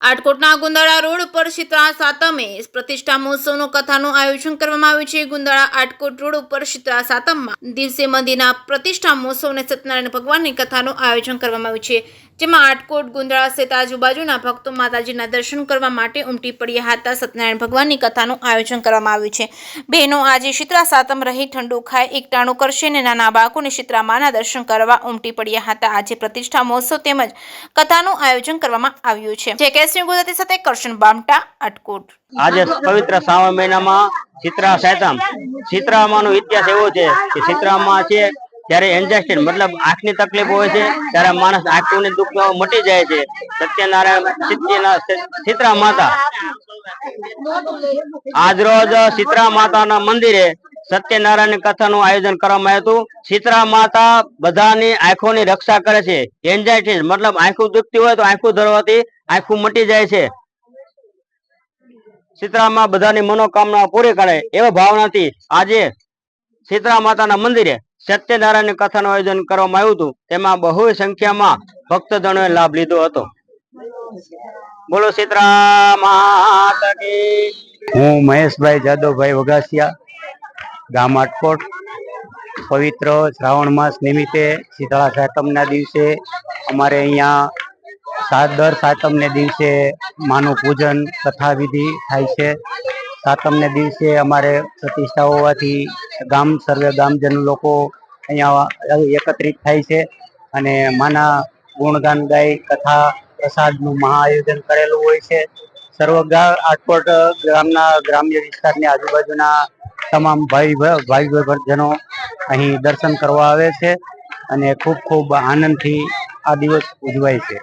આટકોટના Gundala road ઉપર શીતળા સાતમે પ્રતિષ્ઠા મહોત્સવનો કથાનું આયોજન કરવામાં આવ્યું છે। ગુંદાળા આટકોટ રોડ ઉપર શીતળા સાતમના દિવસે મંદિરના પ્રતિષ્ઠા મહોત્સવ અને સત્યનારાયણ ભગવાનની કથાનું આયોજન કરવામાં આવ્યું છે, જેમાં આટકોટ ગુંદાળા સહિત આજુબાજુના ભક્તો માતાજીના દર્શન કરવા માટે ઉમટી પડ્યા હતા। સત્યનારાયણ ભગવાનની કથાનું આયોજન કરવામાં આવ્યું છે। બહેનો આજે શીતળા સાતમ રહી ઠંડુ ખાય એકટાણું કરશે અને નાના બાળકોને શીતળા માના દર્શન કરવા ઉમટી પડ્યા હતા। આજે પ્રતિષ્ઠા મહોત્સવ તેમજ કથાનું આયોજન કરવામાં આવ્યું છે। ગુજરાતી સાથે કરશન બામટા આટકોટ। આજે પવિત્ર શ્રાવણ મહિનામાં શીતળા સાતમ શીતળામાનો ઇતિહાસ એવો છે કે શીતળામાં છે ત્યારે એન્ઝાઇટી મતલબ આંખની તકલીફ હોય છે ત્યારે માણસ આંખની દુઃખ મટી જાય છે। સત્યનારાયણ શીતળા માતા આજ રોજ શીતળા માતાના મંદિરે સત્યનારાયણ કથાનું આયોજન કરવામાં આવ્યું હતું। શીતળા માતા બધાની આંખોની રક્ષા કરે છે। એન્ઝાઇટી મતલબ આંખું દુખતી હોય તો આંખું ધરવાથી આંખું મટી જાય છે। શીતળામાં બધાની મનોકામના પૂરી કરે એવા ભાવનાથી આજે શીતળા માતાના મંદિરે સત્યનારાયણ કથાનું આયોજન કરવામાં આવ્યું હતું। તેમાં બહુ સંખ્યામાં ભક્તજનોએ લાભ લીધો હતો। બોલો શીતળા માતા કી। હું મહેશભાઈ જાદવભાઈ વગાસિયા, ગામ આટકોટ। પવિત્ર શ્રાવણ માસ નિમિત્તે શીતળા સાતમના દિવસે અમારે અહીંયા દર સાતમને દિવસે માનું પૂજન કથા વિધિ થાય છે। સાતમને દિવસે અમારે પ્રતિષ્ઠા હોવાથી સર્વે ગામજન લોકો અહીંયા એકત્રિત થાય છે અને માના ગુણગાન ગાઈ કથા પ્રસાદનું મહા આયોજન કરેલું હોય છે। આટકોટ ગામના ગ્રામ્ય વિસ્તારની આજુબાજુના તમામ ભાઈ ભજનો અહીં દર્શન કરવા આવે છે અને ખૂબ ખૂબ આનંદથી આ દિવસ ઉજવાય છે।